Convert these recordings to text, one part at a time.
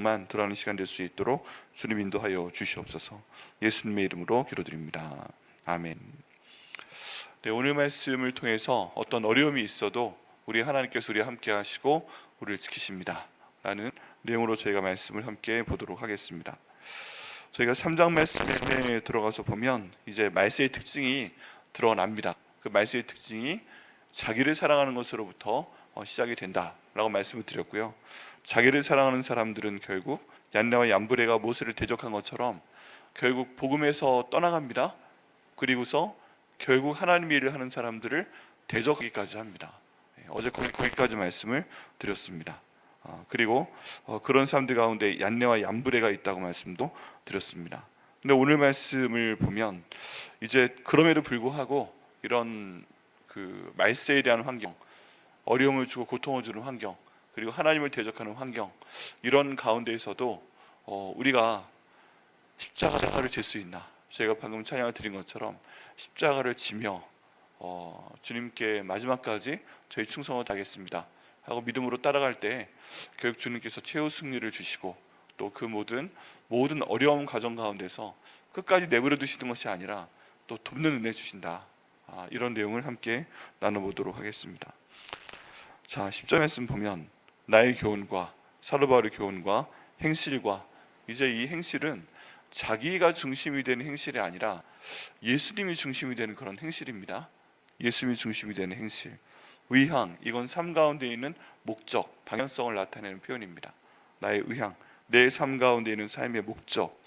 만 들어가는 시간 될 수 있도록 주님 인도하여 주시옵소서. 예수님의 이름으로 기도드립니다. 아멘. 네, 오늘 말씀을 통해서 어떤 어려움이 있어도 우리 하나님께서 우리와 함께 하시고 우리를 지키십니다 라는 내용으로 저희가 말씀을 함께 보도록 하겠습니다. 저희가 3장 말씀에 들어가서 보면 이제 말세의 특징이 드러납니다. 그 말세의 특징이 자기를 사랑하는 것으로부터 시작이 된다라고 말씀을 드렸고요. 자기를 사랑하는 사람들은 결국 얀네와 얀브레가 모세를 대적한 것처럼 결국 복음에서 떠나갑니다. 그리고서 결국 하나님의 일을 하는 사람들을 대적하기까지 합니다. 어제 거기까지 말씀을 드렸습니다. 그리고 그런 사람들 가운데 얀네와 얀브레가 있다고 말씀도 드렸습니다. 근데 오늘 말씀을 보면 이제 그럼에도 불구하고 이런 그 말세에 대한 환경, 어려움을 주고 고통을 주는 환경, 그리고 하나님을 대적하는 환경, 이런 가운데에서도 우리가 십자가를 질 수 있나? 제가 방금 찬양을 드린 것처럼 십자가를 지며 주님께 마지막까지 저희 충성을 다하겠습니다 하고 믿음으로 따라갈 때 결국 주님께서 최후 승리를 주시고 또 그 모든 어려운 과정 가운데서 끝까지 내버려 두시는 것이 아니라 또 돕는 은혜 주신다. 이런 내용을 함께 나눠보도록 하겠습니다. 자, 10절 말씀 보면 나의 교훈과 사도 바울의 교훈과 행실과, 이제 이 행실은 자기가 중심이 되는 행실이 아니라 예수님이 중심이 되는 그런 행실입니다. 예수님이 중심이 되는 행실. 의향, 이건 삶 가운데 있는 목적, 방향성을 나타내는 표현입니다. 나의 의향, 내 삶 가운데 있는 삶의 목적,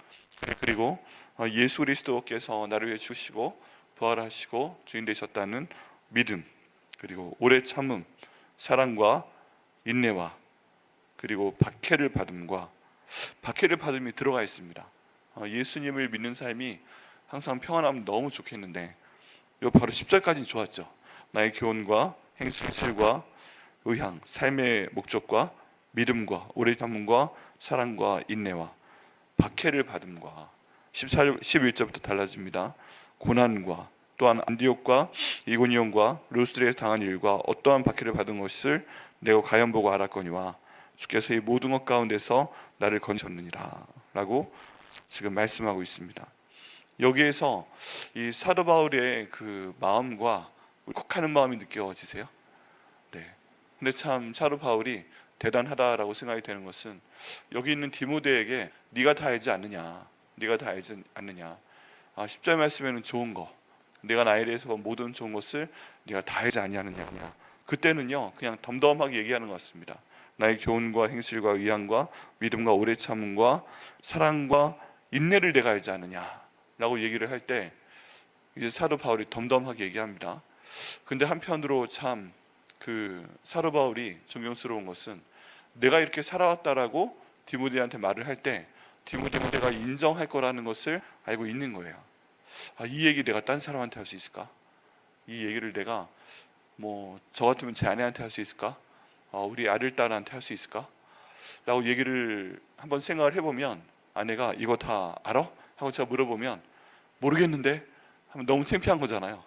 그리고 예수 그리스도께서 나를 위해 주시고 부활하시고 주인 되셨다는 믿음, 그리고 오래 참음, 사랑과 인내와, 그리고 박해를 받음과, 박해를 받음이 들어가 있습니다. 예수님을 믿는 삶이 항상 평안하면 너무 좋겠는데 요 바로 10절까지는 좋았죠. 나의 교훈과 행실과 의향, 삶의 목적과 믿음과 오래 참음과 사랑과 인내와 박해를 받음과, 11절부터 달라집니다. 고난과, 또한 안디옥과 이고니온과 루스드레에서 당한 일과 어떠한 박해를 받은 것을 내가 가연 보고 알았거니와 주께서 이 모든 것 가운데서 나를 건지셨느니라 라고 지금 말씀하고 있습니다. 여기에서 이 사도 바울의 그 마음과 울컥하는 마음이 느껴지세요? 네. 근데 참 사도 바울이 대단하다라고 생각이 되는 것은 여기 있는 디모데에게 네가 다 알지 않느냐, 네가 다 알지 않느냐. 10절 말씀에는 좋은 거, 내가 나에 대해서 모든 좋은 것을 네가 다 알지 아니하느냐. 그때는요 그냥 덤덤하게 얘기하는 것 같습니다. 나의 교훈과 행실과 의향과 믿음과 오래 참음과 사랑과 인내를 내가 알지 않느냐 라고 얘기를 할 때 이제 사도 바울이 덤덤하게 얘기합니다. 근데 한편으로 참 그 사도 바울이 존경스러운 것은 내가 이렇게 살아왔다라고 디모데한테 말을 할 때 디모데가 인정할 거라는 것을 알고 있는 거예요. 이 얘기 내가 딴 사람한테 할 수 있을까? 이 얘기를 내가 저 같으면 제 아내한테 할 수 있을까? 우리 아들 딸한테 할 수 있을까? 라고 얘기를 한번 생각을 해보면 아내가 이거 다 알아? 하고 제가 물어보면 모르겠는데 하면 너무 창피한 거잖아요.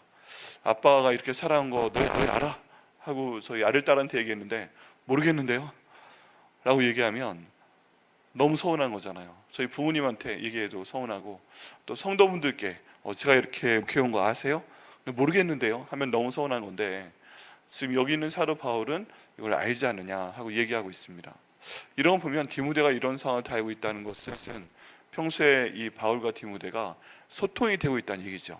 아빠가 이렇게 살아온 거 너 알아? 하고 저희 아들 딸한테 얘기했는데 모르겠는데요? 라고 얘기하면 너무 서운한 거잖아요. 저희 부모님한테 얘기해도 서운하고, 또 성도분들께 제가 이렇게 키운 거 아세요? 모르겠는데요? 하면 너무 서운한 건데, 지금 여기 있는 사도 바울은 이걸 알지 않느냐 하고 얘기하고 있습니다. 이런 거 보면 디모데가 이런 상황을 다 알고 있다는 것은 평소에 이 바울과 디모데가 소통이 되고 있다는 얘기죠.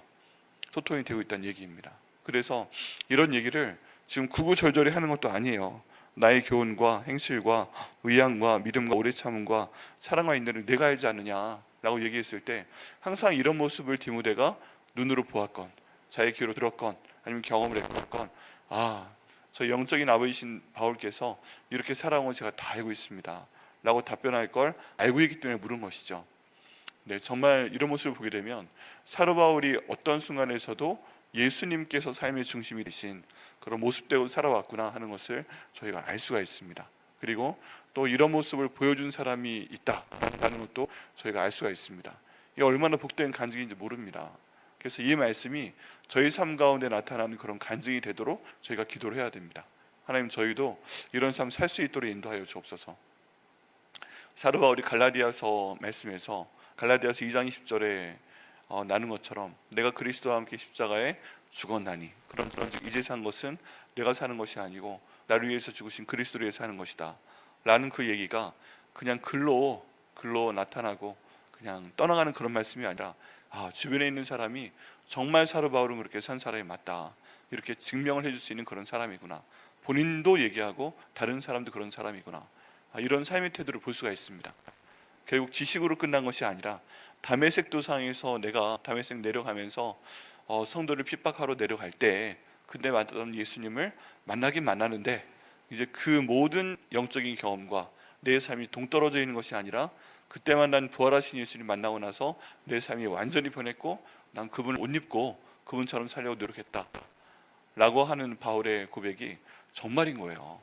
소통이 되고 있다는 얘기입니다. 그래서 이런 얘기를 지금 구구절절히 하는 것도 아니에요. 나의 교훈과 행실과 의향과 믿음과 오래 참음과 사랑과 인내를 내가 알지 않느냐 라고 얘기했을 때 항상 이런 모습을 디모데가 눈으로 보았건 자기 귀로 들었건 아니면 경험을 했건 저 영적인 아버지신 바울께서 이렇게 살아온 걸 제가 다 알고 있습니다 라고 답변할 걸 알고 있기 때문에 물은 것이죠. 네, 정말 이런 모습을 보게 되면 사도 바울이 어떤 순간에서도 예수님께서 삶의 중심이 되신 그런 모습대로 살아왔구나 하는 것을 저희가 알 수가 있습니다. 그리고 또 이런 모습을 보여준 사람이 있다라는 것도 저희가 알 수가 있습니다. 이게 얼마나 복된 간증인지 모릅니다. 그래서 이 말씀이 저희 삶 가운데 나타나는 그런 간증이 되도록 저희가 기도를 해야 됩니다. 하나님, 저희도 이런 삶 살 수 있도록 인도하여 주옵소서. 사도 바울이 갈라디아서 말씀에서 갈라디아서 2장 20절에 나눈 것처럼 내가 그리스도와 함께 십자가에 죽었나니 그런 이제 산 것은 내가 사는 것이 아니고 나를 위해서 죽으신 그리스도를 위해서 사는 것이다 라는 그 얘기가 그냥 글로 나타나고 그냥 떠나가는 그런 말씀이 아니라 주변에 있는 사람이 정말 사도 바울은 그렇게 산 사람이 맞다 이렇게 증명을 해줄 수 있는 그런 사람이구나, 본인도 얘기하고 다른 사람도 그런 사람이구나, 이런 삶의 태도를 볼 수가 있습니다. 결국 지식으로 끝난 것이 아니라 다메섹 도상에서 내가 다메섹 내려가면서 성도를 핍박하러 내려갈 때 그때 만났던 예수님을 만나긴 만나는데 이제 그 모든 영적인 경험과 내 삶이 동떨어져 있는 것이 아니라 그때 만난 부활하신 예수님 만나고 나서 내 삶이 완전히 변했고 난 그분을 옷 입고 그분처럼 살려고 노력했다 라고 하는 바울의 고백이 정말인 거예요.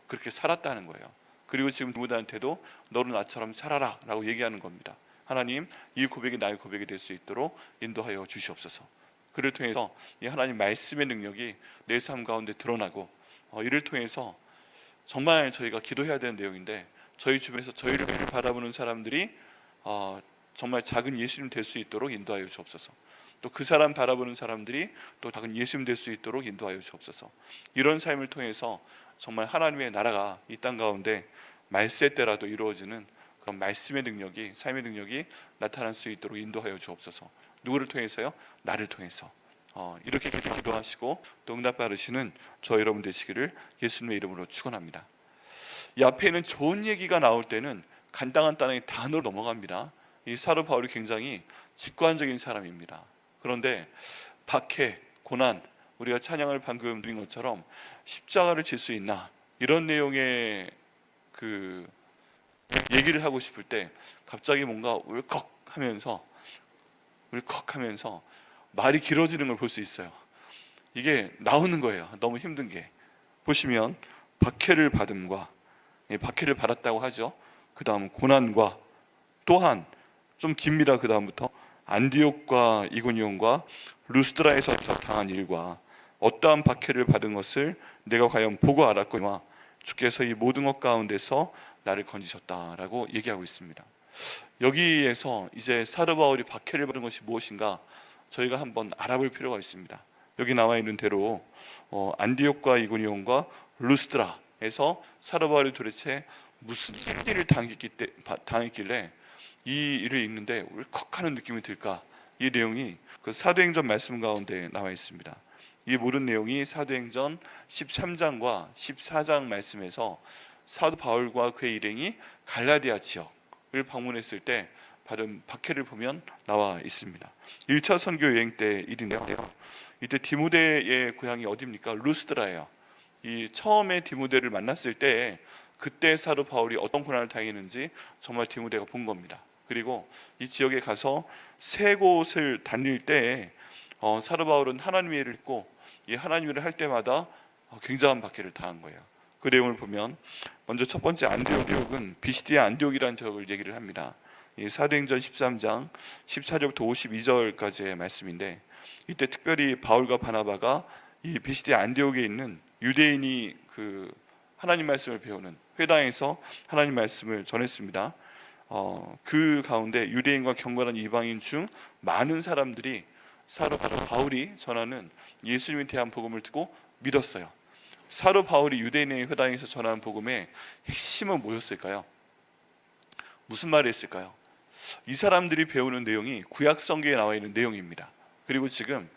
그렇게 살았다는 거예요. 그리고 지금 누구한테도 너는 나처럼 살아라 라고 얘기하는 겁니다. 하나님, 이 고백이 나의 고백이 될 수 있도록 인도하여 주시옵소서. 그를 통해서 이 하나님 말씀의 능력이 내 삶 가운데 드러나고 이를 통해서 정말 저희가 기도해야 되는 내용인데 저희 주변에서 저희를 바라보는 사람들이 정말 작은 예수님 될 수 있도록 인도하여 주옵소서. 또 그 사람 바라보는 사람들이 또 작은 예수님 될 수 있도록 인도하여 주옵소서. 이런 삶을 통해서 정말 하나님의 나라가 이 땅 가운데 말세 때라도 이루어지는 그런 말씀의 능력이, 삶의 능력이 나타날 수 있도록 인도하여 주옵소서. 누구를 통해서요? 나를 통해서. 이렇게 기도하시고 또 응답 받으시는 저 여러분 되시기를 예수님의 이름으로 축원합니다. 이 앞에 있는 좋은 얘기가 나올 때는 간당간당하게 단어로 넘어갑니다. 이 사도 바울이 굉장히 직관적인 사람입니다. 그런데 박해, 고난, 우리가 찬양을 방금 드린 것처럼 십자가를 질 수 있나 이런 내용의 그 얘기를 하고 싶을 때 갑자기 뭔가 울컥하면서 말이 길어지는 걸 볼 수 있어요. 이게 나오는 거예요. 너무 힘든 게. 보시면 박해를 받음과, 박해를 받았다고 하죠. 그 다음 고난과, 또한 좀 깁니다. 그 다음부터 안디옥과 이고니온과 루스드라에서 당한 일과 어떠한 박해를 받은 것을 내가 과연 보고 알았거니와 주께서 이 모든 것 가운데서 나를 건지셨다라고 얘기하고 있습니다. 여기에서 이제 사도 바울이 박해를 받은 것이 무엇인가 저희가 한번 알아볼 필요가 있습니다. 여기 나와 있는 대로 안디옥과 이고니온과 루스드라에서 사도 바울이 도대체 무슨 일을 당했길래 이 일을 읽는데 울컥하는 느낌이 들까? 이 내용이 그 사도행전 말씀 가운데 나와 있습니다. 이 모든 내용이 사도행전 13장과 14장 말씀에서 사도 바울과 그의 일행이 갈라디아 지역을 방문했을 때 받은 박해를 보면 나와 있습니다. 1차 선교 여행 때 일인데요. 이때 디모데의 고향이 어디입니까? 루스드라예요. 이 처음에 디모데를 만났을 때 그때 사도 바울이 어떤 고난을 당했는지 정말 디모데가 본 겁니다. 그리고 이 지역에 가서 세 곳을 다닐 때 사도 바울은 하나님의 일을 했고 이 하나님의 일을 할 때마다 굉장한 박해를 당한 거예요. 그 내용을 보면 먼저 첫 번째 안디옥은 비시디아 안디옥이라는 지역을 얘기를 합니다. 이 사도행전 13장 14절부터 52절까지의 말씀인데 이때 특별히 바울과 바나바가 이 비시디아 안디옥에 있는 유대인이 그 하나님 말씀을 배우는 회당에서 하나님 말씀을 전했습니다. 그 가운데 유대인과 경건한 이방인 중 많은 사람들이 사도 바울이 전하는 예수님에 대한 복음을 듣고 믿었어요. 사도 바울이 유대인의 회당에서 전하는 복음의 핵심은 뭐였을까요? 무슨 말이 있을까요? 이 사람들이 배우는 내용이 구약 성경에 나와 있는 내용입니다. 그리고 지금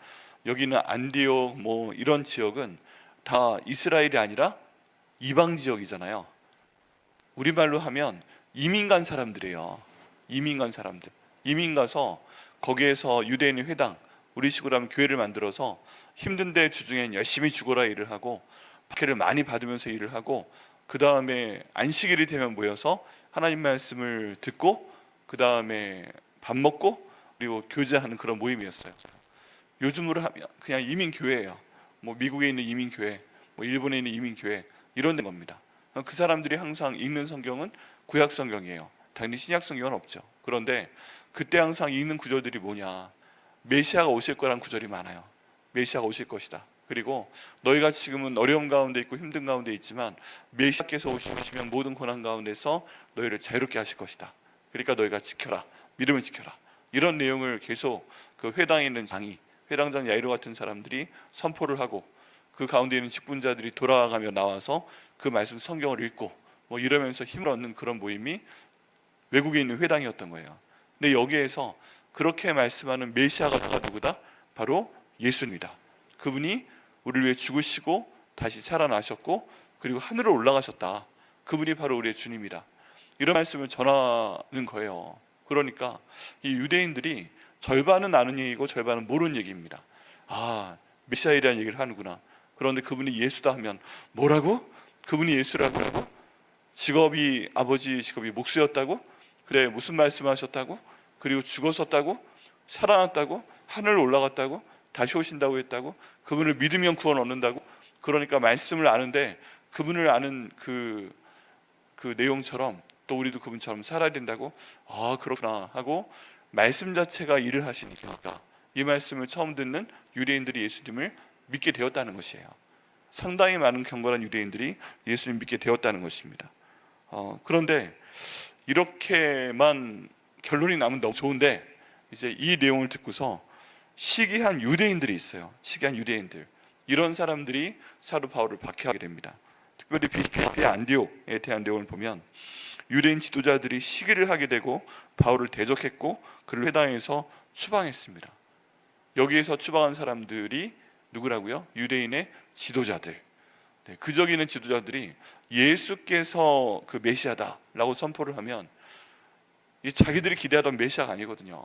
여기는 안디옥 이런 지역은 다 이스라엘이 아니라 이방 지역이잖아요. 우리말로 하면 이민 간 사람들이에요. 이민 가서 거기에서 유대인의 회당, 우리식으로 하면 교회를 만들어서 힘든데 주중엔 열심히 죽어라 일을 하고 박해를 많이 받으면서 일을 하고 그 다음에 안식일이 되면 모여서 하나님 말씀을 듣고 그 다음에 밥 먹고 그리고 교제하는 그런 모임이었어요. 요즘으로 하면 그냥 이민교회예요. 미국에 있는 이민교회, 일본에 있는 이민교회 이런 겁니다. 그 사람들이 항상 읽는 성경은 구약 성경이에요. 당연히 신약 성경은 없죠. 그런데 그때 항상 읽는 구절들이 뭐냐, 메시아가 오실 거란 구절이 많아요. 메시아가 오실 것이다. 그리고 너희가 지금은 어려움 가운데 있고 힘든 가운데 있지만 메시아께서 오시면 모든 고난 가운데서 너희를 자유롭게 하실 것이다. 그러니까 너희가 지켜라, 믿음을 지켜라. 이런 내용을 계속 그 회당에 있는 장이, 회당장 야이로 같은 사람들이 선포를 하고, 그 가운데 있는 직분자들이 돌아가며 나와서 그 말씀 성경을 읽고 뭐 이러면서 힘을 얻는 그런 모임이 외국에 있는 회당이었던 거예요. 근데 여기에서 그렇게 말씀하는 메시아가 누구다? 바로 예수입니다. 그분이 우리를 위해 죽으시고 다시 살아나셨고 그리고 하늘로 올라가셨다. 그분이 바로 우리의 주님이다. 이런 말씀을 전하는 거예요. 그러니까 이 유대인들이 절반은 아는 얘기고 절반은 모르는 얘기입니다. 아, 메시아이라는 얘기를 하는구나. 그런데 그분이 예수다 하면 뭐라고? 그분이 예수라고? 직업이, 아버지 직업이 목수였다고? 그래, 무슨 말씀하셨다고? 그리고 죽었었다고? 살아났다고? 하늘로 올라갔다고? 다시 오신다고 했다고? 그분을 믿으면 구원 얻는다고? 그러니까 말씀을 아는데 그분을 아는 그 내용처럼 또 우리도 그분처럼 살아야 된다고? 아, 그렇구나 하고 말씀 자체가 일을 하시니까 이 말씀을 처음 듣는 유대인들이 예수님을 믿게 되었다는 것이에요. 상당히 많은 경건한 유대인들이 예수님 믿게 되었다는 것입니다. 그런데 이렇게만 결론이 나면 너무 좋은데, 이제 이 내용을 듣고서 시기한 유대인들이 있어요. 시기한 유대인들, 이런 사람들이 사도 바울을 박해하게 됩니다. 특별히 비스티아 안디옥에 대한 내용을 보면 유대인 지도자들이 시기를 하게 되고 바울을 대적했고 그를 회당에서 추방했습니다. 여기에서 추방한 사람들이 누구라고요? 유대인의 지도자들. 그저기 있는 지도자들이 예수께서 그 메시아다라고 선포를 하면 자기들이 기대하던 메시아가 아니거든요.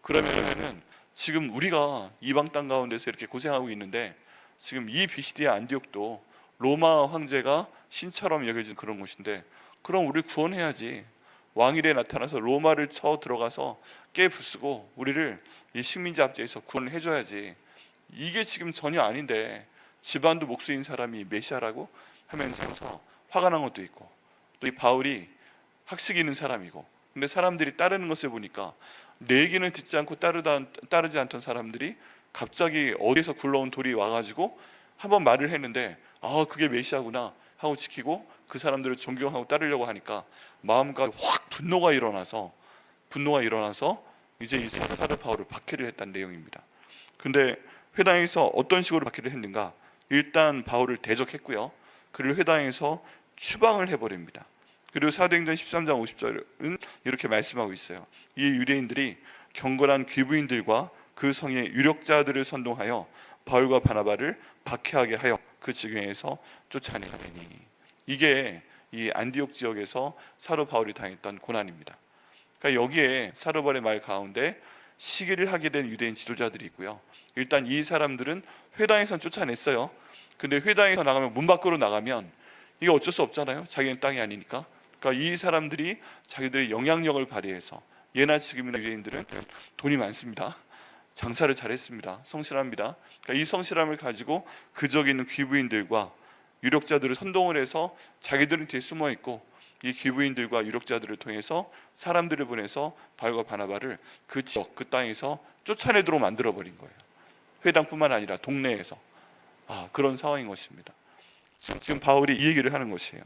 그러면은 지금 우리가 이방 땅 가운데서 이렇게 고생하고 있는데, 지금 이 비시디아 안디옥도 로마 황제가 신처럼 여겨진 그런 곳인데, 그럼 우리 구원해야지. 왕일에 나타나서 로마를 쳐 들어가서 깨부수고 우리를 이 식민지 압제에서 구원을 해줘야지. 이게 지금 전혀 아닌데 집안도 목수인 사람이 메시아라고 하면서 화가 난 것도 있고, 또 이 바울이 학識있는 사람이고, 근데 사람들이 따르는 것을 보니까 내 얘기는 듣지 않고 따르지 않던 사람들이 갑자기 어디에서 굴러온 돌이 와가지고 한번 말을 했는데, 아, 그게 메시아구나 하고 지키고 그 사람들을 존경하고 따르려고 하니까 마음과 확 분노가 일어나서 이제 이 사도 바울을 박해를 했다는 내용입니다. 근데 회당에서 어떤 식으로 박해를 했는가? 일단 바울을 대적했고요, 그를 회당에서 추방을 해버립니다. 그리고 사도행전 13장 50절은 이렇게 말씀하고 있어요. 이 유대인들이 경건한 귀부인들과 그 성의 유력자들을 선동하여 바울과 바나바를 박해하게 하여 그 지경에서 쫓아내니. 이게 이 안디옥 지역에서 사도 바울이 당했던 고난입니다. 그러니까 여기에 사도 바울의 말 가운데 시기를 하게 된 유대인 지도자들이 있고요. 일단 이 사람들은 회당에서 쫓아냈어요. 근데 회당에서 나가면, 문 밖으로 나가면 이게 어쩔 수 없잖아요. 자기는 땅이 아니니까. 그러니까 이 사람들이 자기들의 영향력을 발휘해서, 예나 지금이나 유대인들은 돈이 많습니다. 장사를 잘했습니다. 성실합니다. 그러니까 이 성실함을 가지고 그저기 있는 귀부인들과 유력자들을 선동을 해서 자기들은 뒤에 숨어 있고, 이 귀부인들과 유력자들을 통해서 사람들을 보내서 바울과 바나바를 그 지역, 그 땅에서 쫓아내도록 만들어 버린 거예요. 회당뿐만 아니라 동네에서. 그런 상황인 것입니다. 지금 바울이 이 얘기를 하는 것이에요.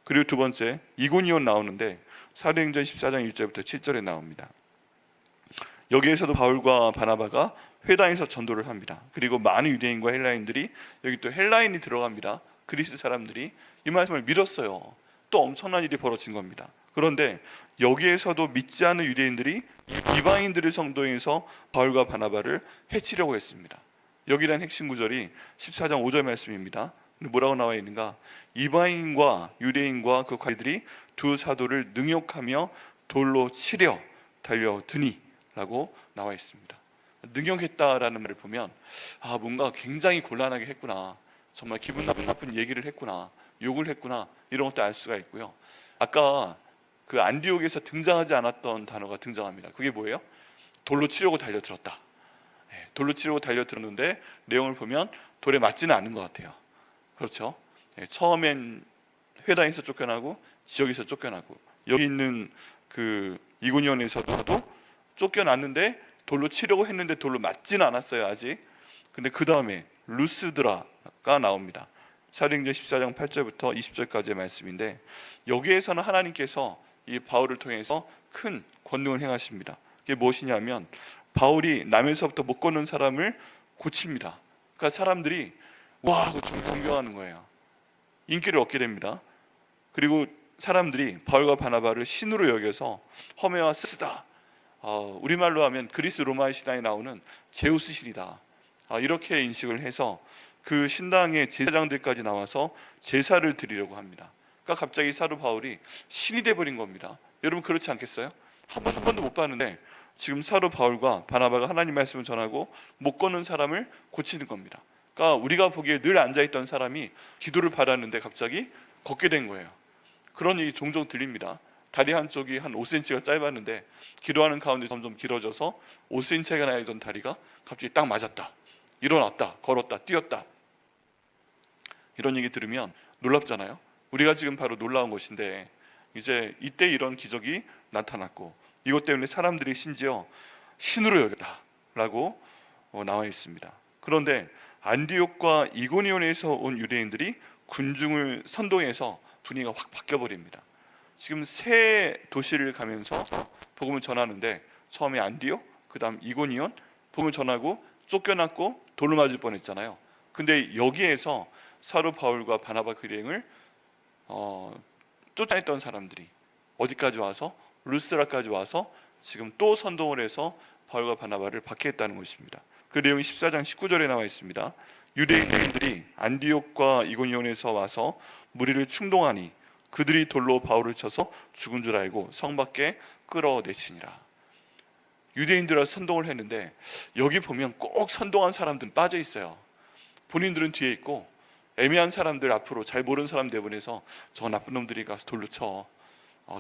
그리고 두 번째, 이고니온 나오는데 사도행전 14장 1절부터 7절에 나옵니다. 여기에서도 바울과 바나바가 회당에서 전도를 합니다. 그리고 많은 유대인과 헬라인들이, 여기 또 헬라인이 들어갑니다. 그리스 사람들이 이 말씀을 믿었어요. 또 엄청난 일이 벌어진 겁니다. 그런데 여기에서도 믿지 않는 유대인들이 이방인들의 성도에서 바울과 바나바를 해치려고 했습니다. 여기란 핵심 구절이 14장 5절 말씀입니다. 뭐라고 나와 있는가? 이방인과 유대인과 그 관리들이 두 사도를 능욕하며 돌로 치려 달려드니 라고 나와 있습니다. 능욕했다라는 말을 보면 뭔가 굉장히 곤란하게 했구나, 정말 기분 나쁜 얘기를 했구나, 욕을 했구나, 이런 것도 알 수가 있고요. 아까 그 안디옥에서 등장하지 않았던 단어가 등장합니다. 그게 뭐예요? 돌로 치려고 달려들었다. 돌로 치려고 달려들었는데 내용을 보면 돌에 맞지는 않은 것 같아요. 그렇죠? 처음엔 회당에서 쫓겨나고 지역에서 쫓겨나고, 여기 있는 그 이고니온에서도 쫓겨났는데 돌로 치려고 했는데 돌로 맞지는 않았어요, 아직. 근데 그 다음에 루스드라가 나옵니다. 사도행전 14장 8절부터 20절까지의 말씀인데, 여기에서는 하나님께서 이 바울을 통해서 큰 권능을 행하십니다. 그게 무엇이냐면 바울이 남에서부터 못 걷는 사람을 고칩니다. 그러니까 사람들이 와 하고 존경하는 거예요. 인기를 얻게 됩니다. 그리고 사람들이 바울과 바나바를 신으로 여겨서 허메와 스다, 우리말로 하면 그리스 로마의 신화에 나오는 제우스 신이다, 이렇게 인식을 해서 그 신당의 제사장들까지 나와서 제사를 드리려고 합니다. 그러니까 갑자기 사도 바울이 신이 돼버린 겁니다. 여러분 그렇지 않겠어요? 한 번도 못 봤는데 지금 사도 바울과 바나바가 하나님 말씀을 전하고 못 걷는 사람을 고치는 겁니다. 그러니까 우리가 보기에 늘 앉아있던 사람이 기도를 받았는데 갑자기 걷게 된 거예요. 그런 일이 종종 들립니다. 다리 한쪽이 한 5cm가 짧았는데 기도하는 가운데 점점 길어져서 5cm가 나이던 다리가 갑자기 딱 맞았다, 일어났다, 걸었다, 뛰었다. 이런 얘기 들으면 놀랍잖아요. 우리가 지금 바로 놀라운 것인데, 이제 이때 이런 기적이 나타났고 이것 때문에 사람들이 심지어 신으로 여겼다라고 나와 있습니다. 그런데 안디옥과 이고니온에서 온 유대인들이 군중을 선동해서 분위기가 확 바뀌어버립니다. 지금 세 도시를 가면서 복음을 전하는데, 처음에 안디옥, 그 다음 이고니온, 복음을 전하고 쫓겨났고 돌로 맞을 뻔했잖아요. 근데 여기에서 사도 바울과 바나바 그 일행을 쫓아냈던 사람들이 어디까지 와서 루스드라까지 와서 지금 또 선동을 해서 바울과 바나바를 박해했다는 것입니다. 그 내용이 14장 19절에 나와 있습니다. 유대인들이 안디옥과 이고니온에서 와서 무리를 충동하니 그들이 돌로 바울을 쳐서 죽은 줄 알고 성 밖에 끌어내치니라. 유대인들과 선동을 했는데, 여기 보면 꼭 선동한 사람들은 빠져 있어요. 본인들은 뒤에 있고 애매한 사람들 앞으로, 잘 모르는 사람 내보내서 저 나쁜 놈들이 가서 돌로 쳐,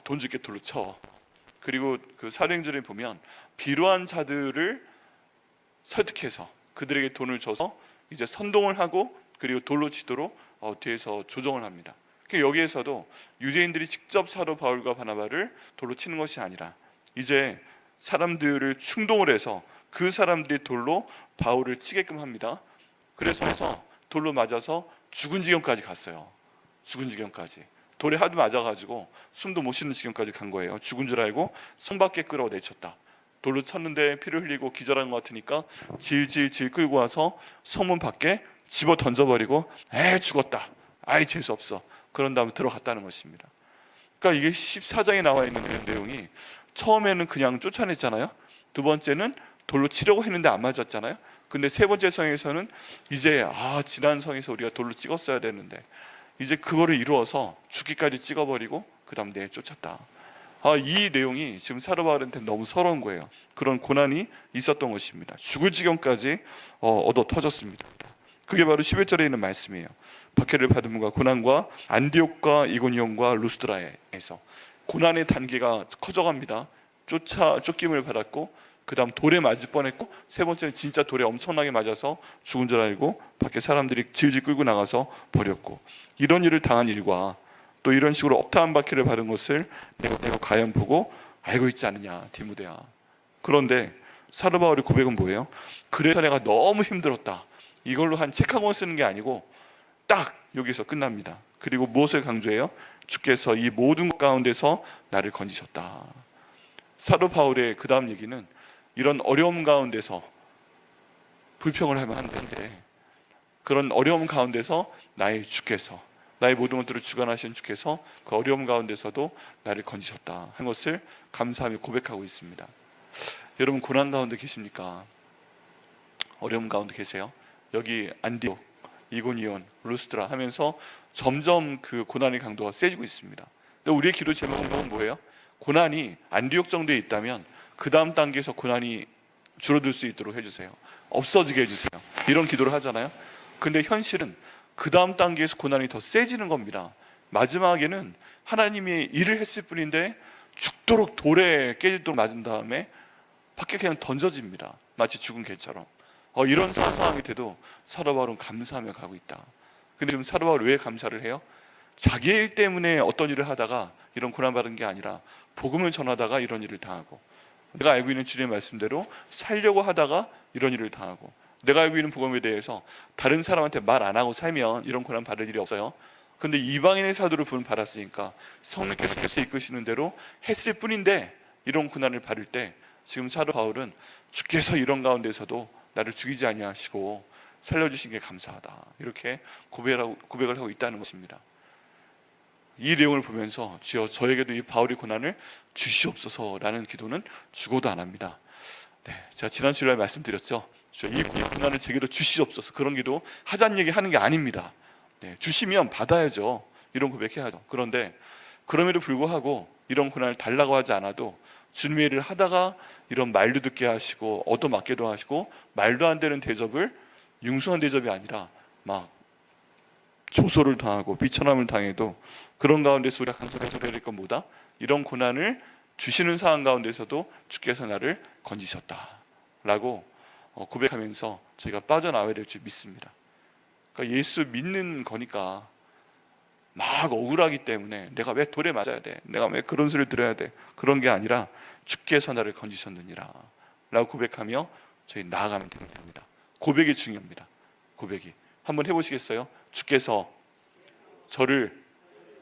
돈 줄게 돌로 쳐. 그리고 그 사도행전에 보면 비루한 자들을 설득해서 그들에게 돈을 줘서 이제 선동을 하고 그리고 돌로 치도록 뒤에서 조정을 합니다. 여기에서도 유대인들이 직접 사도 바울과 바나바를 돌로 치는 것이 아니라 이제 사람들을 충동을 해서 그 사람들이 돌로 바울을 치게끔 합니다. 그래서 돌로 맞아서 죽은 지경까지 갔어요. 죽은 지경까지. 돌에 하도 맞아가지고 숨도 못 쉬는 지경까지 간 거예요. 죽은 줄 알고 성 밖에 끌어내쳤다. 돌로 쳤는데 피를 흘리고 기절한 것 같으니까 질질질 끌고 와서 성문 밖에 집어 던져버리고 죽었다, 아이 재수없어, 그런 다음에 들어갔다는 것입니다. 그러니까 이게 14장에 나와 있는 그 내용이, 처음에는 그냥 쫓아냈잖아요. 두 번째는 돌로 치려고 했는데 안 맞았잖아요. 근데 세 번째 성에서는 이제 지난 성에서 우리가 돌로 찍었어야 되는데 이제 그거를 이루어서 죽기까지 찍어버리고 그 다음 내쫓았다. 이 내용이 지금 사도 바울한테 너무 서러운 거예요. 그런 고난이 있었던 것입니다. 죽을 지경까지 얻어 터졌습니다. 그게 바로 11절에 있는 말씀이에요. 박해를 받음과 고난과 안디옥과 이고니온과 루스드라에서 고난의 단계가 커져갑니다. 쫓김을 받았고 그 다음 돌에 맞을 뻔했고, 세 번째는 진짜 돌에 엄청나게 맞아서 죽은 줄 알고 밖에 사람들이 질질 끌고 나가서 버렸고, 이런 일을 당한 일과 또 이런 식으로 억타한 박해를 받은 것을 내가 과연 보고 알고 있지 않느냐 디모데야. 그런데 사도 바울의 고백은 뭐예요? 그래서 내가 너무 힘들었다, 이걸로 한 책 한 권 쓰는 게 아니고 딱 여기서 끝납니다. 그리고 무엇을 강조해요? 주께서 이 모든 것 가운데서 나를 건지셨다. 사도 바울의 그 다음 얘기는 이런 어려움 가운데서 불평을 하면 안 되는데, 그런 어려움 가운데서 나의 주께서, 나의 모든 것들을 주관하신 주께서 그 어려움 가운데서도 나를 건지셨다 한 것을 감사하며 고백하고 있습니다. 여러분 고난 가운데 계십니까? 어려움 가운데 계세요? 여기 안디옥, 이고니온, 루스드라 하면서 점점 그 고난의 강도가 세지고 있습니다. 근데 우리의 기도 제목은 뭐예요? 고난이 안디옥 정도에 있다면 그 다음 단계에서 고난이 줄어들 수 있도록 해주세요. 없어지게 해주세요. 이런 기도를 하잖아요. 근데 현실은 그 다음 단계에서 고난이 더 세지는 겁니다. 마지막에는 하나님이 일을 했을 뿐인데 죽도록 돌에 깨지도록 맞은 다음에 밖에 그냥 던져집니다. 마치 죽은 개처럼. 이런 상황이 돼도 사도 바울은 감사하며 가고 있다. 근데 지금 사도 바울은 왜 감사를 해요? 자기 일 때문에 어떤 일을 하다가 이런 고난받은 게 아니라 복음을 전하다가 이런 일을 당하고, 내가 알고 있는 주님의 말씀대로 살려고 하다가 이런 일을 당하고, 내가 알고 있는 복음에 대해서 다른 사람한테 말 안 하고 살면 이런 고난 받을 일이 없어요. 근데 이방인의 사도를 부름 받았으니까 성령께서 계속 이끄시는 대로 했을 뿐인데 이런 고난을 받을 때 지금 사도 바울은 주께서 이런 가운데서도 나를 죽이지 아니하시고 살려주신 게 감사하다, 이렇게 고백을 하고 있다는 것입니다. 이 내용을 보면서 주여 저에게도 이 바울의 고난을 주시옵소서라는 기도는 죽어도 안 합니다. 네, 제가 지난 주일에 말씀드렸죠. 주여 이 고난을 제게도 주시옵소서, 그런 기도 하자는 얘기 하는 게 아닙니다. 네, 주시면 받아야죠. 이런 고백해야죠. 그런데 그럼에도 불구하고 이런 고난을 달라고 하지 않아도 주님의 일을 하다가 이런 말도 듣게 하시고 얻어맞게도 하시고 말도 안 되는 대접을, 융숭한 대접이 아니라 막 조소를 당하고 비천함을 당해도 그런 가운데서 우리가 강소해야 될 것보다 이런 고난을 주시는 상황 가운데서도 주께서 나를 건지셨다라고 고백하면서 저희가 빠져나와야 될 줄 믿습니다. 그러니까 예수 믿는 거니까 막 억울하기 때문에 내가 왜 돌에 맞아야 돼, 내가 왜 그런 소리를 들어야 돼, 그런 게 아니라 주께서 나를 건지셨느니라 라고 고백하며 저희 나아가면 됩니다. 고백이 중요합니다. 고백이 한번 해보시겠어요? 주께서 저를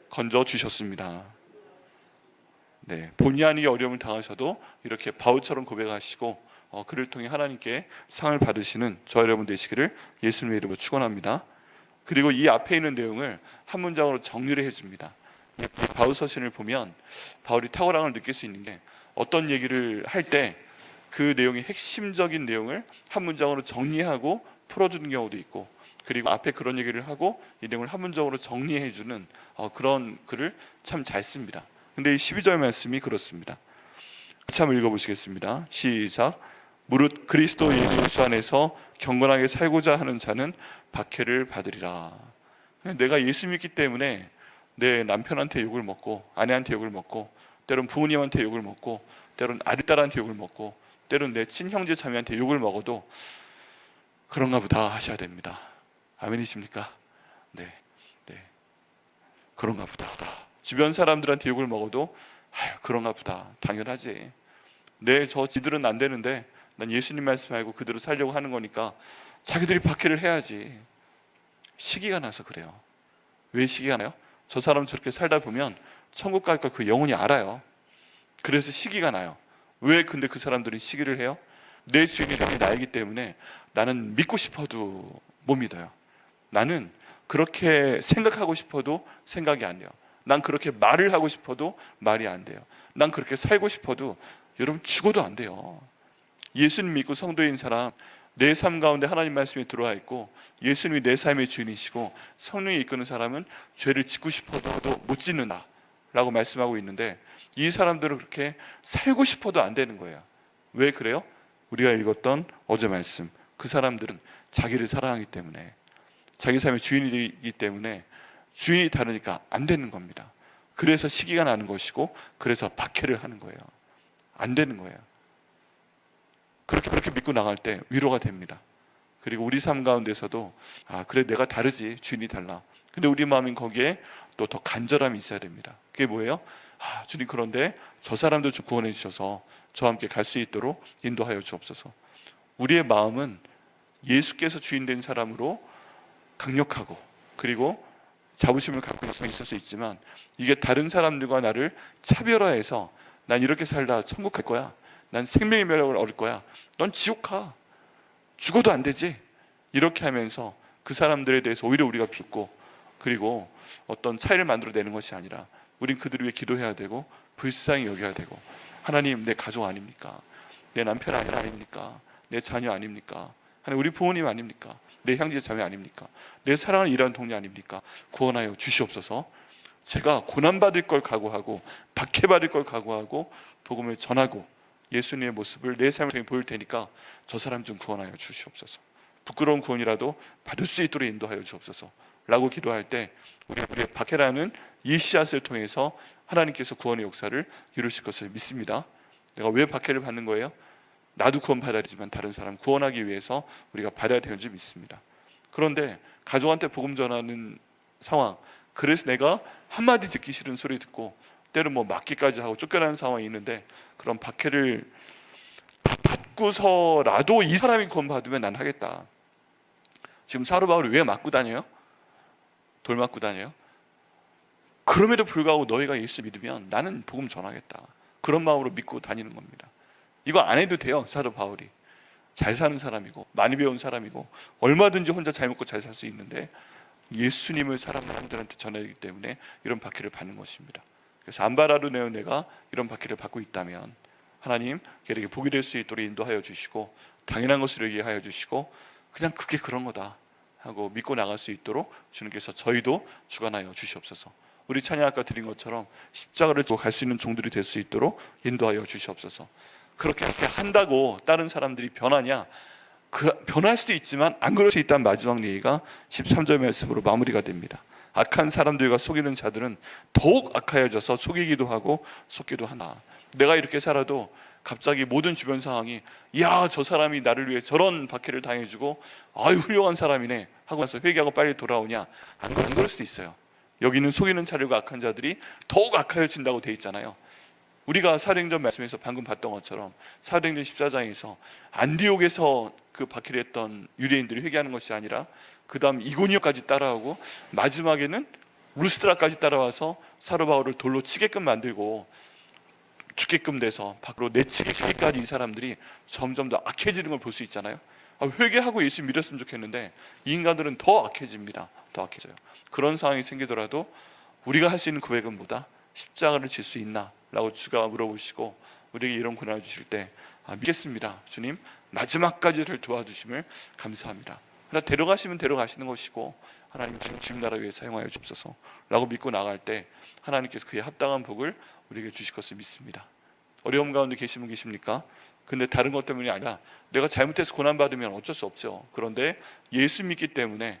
건져 주셨습니다. 네, 본의 아니게 어려움을 당하셔도 이렇게 바울처럼 고백하시고 그를 통해 하나님께 상을 받으시는 저 여러분 되시기를 예수님의 이름으로 축원합니다. 그리고 이 앞에 있는 내용을 한 문장으로 정리를 해줍니다. 이 바울 서신을 보면 바울이 탁월함을 느낄 수 있는 게 어떤 얘기를 할 때 그 내용의 핵심적인 내용을 한 문장으로 정리하고 풀어주는 경우도 있고, 그리고 앞에 그런 얘기를 하고 이 내용을 한 문장으로 정리해주는 그런 글을 참 잘 씁니다. 근데 이 12절 말씀이 그렇습니다. 같이 한번 읽어보시겠습니다. 시작. 무릇 그리스도 예수 안에서 경건하게 살고자 하는 자는 박해를 받으리라. 내가 예수 믿기 때문에 내 남편한테 욕을 먹고 아내한테 욕을 먹고 때론 부모님한테 욕을 먹고 때론 아들딸한테 욕을 먹고 때론 내 친형제 자매한테 욕을 먹어도 그런가 보다 하셔야 됩니다. 아멘이십니까? 네. 그런가 보다. 주변 사람들한테 욕을 먹어도 그런가 보다, 당연하지. 저 지들은 안 되는데 난 예수님 말씀 알고 그대로 살려고 하는 거니까 자기들이 박해를 해야지. 시기가 나서 그래요. 왜 시기가 나요? 저 사람 저렇게 살다 보면 천국 갈 걸 그 영혼이 알아요. 그래서 시기가 나요. 왜 근데 그 사람들은 시기를 해요? 내 주인이 나이기 때문에 나는 믿고 싶어도 못 믿어요. 나는 그렇게 생각하고 싶어도 생각이 안 돼요. 난 그렇게 말을 하고 싶어도 말이 안 돼요. 난 그렇게 살고 싶어도 여러분 죽어도 안 돼요. 예수님 믿고 성도인 사람, 내 삶 가운데 하나님 말씀이 들어와 있고 예수님이 내 삶의 주인이시고 성령이 이끄는 사람은 죄를 짓고 싶어도 못 짓는다 라고 말씀하고 있는데, 이 사람들은 그렇게 살고 싶어도 안 되는 거예요. 왜 그래요? 우리가 읽었던 어제 말씀, 그 사람들은 자기를 사랑하기 때문에, 자기 삶의 주인이기 때문에 주인이 다르니까 안 되는 겁니다. 그래서 시기가 나는 것이고 그래서 박해를 하는 거예요. 안 되는 거예요. 그렇게 믿고 나갈 때 위로가 됩니다. 그리고 우리 삶 가운데서도 그래 내가 다르지, 주인이 달라. 근데 우리 마음은 거기에 또 더 간절함이 있어야 됩니다. 그게 뭐예요? 주님, 그런데 저 사람도 좀 구원해 주셔서 저와 함께 갈 수 있도록 인도하여 주옵소서. 우리의 마음은 예수께서 주인 된 사람으로 강력하고 그리고 자부심을 갖고 있을 수 있지만, 이게 다른 사람들과 나를 차별화해서 난 이렇게 살다 천국 갈 거야, 난 생명의 매력을 얻을 거야, 넌 지옥 가, 죽어도 안 되지, 이렇게 하면서 그 사람들에 대해서 오히려 우리가 빚고 그리고 어떤 차이를 만들어내는 것이 아니라 우린 그들을 위해 기도해야 되고 불쌍히 여겨야 되고, 하나님 내 가족 아닙니까? 내 남편 아닙니까? 내 자녀 아닙니까? 하나님 우리 부모님 아닙니까? 내 형제 자매 아닙니까? 내 사랑하는 일하는 동료 아닙니까? 구원하여 주시옵소서. 제가 고난받을 걸 각오하고 박해받을 걸 각오하고 복음을 전하고 예수님의 모습을 내 삶을 통해 보일 테니까 저 사람 좀 구원하여 주시옵소서. 부끄러운 구원이라도 받을 수 있도록 인도하여 주옵소서 라고 기도할 때 우리의 박해라는 이 씨앗을 통해서 하나님께서 구원의 역사를 이루실 것을 믿습니다. 내가 왜 박해를 받는 거예요? 나도 구원 받아야 되지만 다른 사람 구원하기 위해서 우리가 받아야 되는 줄 믿습니다. 그런데 가족한테 복음 전하는 상황, 그래서 내가 한마디 듣기 싫은 소리 듣고 때로는 뭐 맞기까지 하고 쫓겨나는 상황이 있는데, 그런 박해를 받고서라도 이 사람이 구원 받으면 난 하겠다. 지금 사도 바울이 왜 맞고 다녀요? 돌 맞고 다녀요? 그럼에도 불구하고 너희가 예수 믿으면 나는 복음 전하겠다, 그런 마음으로 믿고 다니는 겁니다. 이거 안 해도 돼요. 사도 바울이 잘 사는 사람이고 많이 배운 사람이고 얼마든지 혼자 잘 먹고 잘 살 수 있는데 예수님을 사람들한테 전하기 때문에 이런 박해를 받는 것입니다. 그래서 안바라로 내가 이런 박해를 받고 있다면 하나님 걔에게 복이 될 수 있도록 인도하여 주시고 당연한 것을 얘기하여 주시고 그냥 그게 그런 거다 하고 믿고 나갈 수 있도록 주님께서 저희도 주관하여 주시옵소서. 우리 찬양 아까 드린 것처럼 십자가를 지고 갈 수 있는 종들이 될 수 있도록 인도하여 주시옵소서. 그렇게 한다고 다른 사람들이 변하냐? 변할 수도 있지만 안 그럴 수 있다는 마지막 얘기가 13절 말씀으로 마무리가 됩니다. 악한 사람들과 속이는 자들은 더욱 악하여져서 속이기도 하고 속기도 하나. 내가 이렇게 살아도 갑자기 모든 주변 상황이 야, 저 사람이 나를 위해 저런 박해를 당해주고 아유 훌륭한 사람이네 하고 나서 회개하고 빨리 돌아오냐? 안 그럴 수도 있어요. 여기는 속이는 자들과 악한 자들이 더욱 악하여진다고 돼 있잖아요. 우리가 사도행전 말씀에서 방금 봤던 것처럼 사도행전 14장에서 안디옥에서 그 박해를 했던 유대인들이 회개하는 것이 아니라 그 다음 이고니오까지 따라오고 마지막에는 루스드라까지 따라와서 사도 바울을 돌로 치게끔 만들고 죽게끔 돼서 밖으로 내치기까지 이 사람들이 점점 더 악해지는 걸 볼 수 있잖아요. 회개하고 예수 믿었으면 좋겠는데 이 인간들은 더 악해집니다. 더 악해져요. 그런 상황이 생기더라도 우리가 할 수 있는 고백은 뭐다? 십자가를 질 수 있나? 라고 주가 물어보시고 우리에게 이런 고난을 주실 때 믿겠습니다. 주님 마지막까지를 도와주심을 감사합니다. 그러나 데려가시면 데려가시는 것이고 하나님 주님 나라 위해 사용하여 주옵소서 라고 믿고 나갈 때 하나님께서 그에 합당한 복을 우리에게 주실 것을 믿습니다. 어려움 가운데 계시면 계십니까? 근데 다른 것 때문이 아니라 내가 잘못해서 고난받으면 어쩔 수 없죠. 그런데 예수 믿기 때문에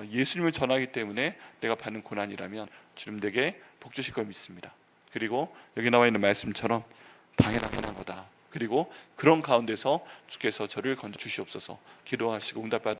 예수님을 전하기 때문에 내가 받는 고난이라면 주님 내게 복 주실 걸 믿습니다. 그리고 여기 나와 있는 말씀처럼 당연한 거다. 그리고 그런 가운데서 주께서 저를 건져 주시옵소서 기도하시고 응답받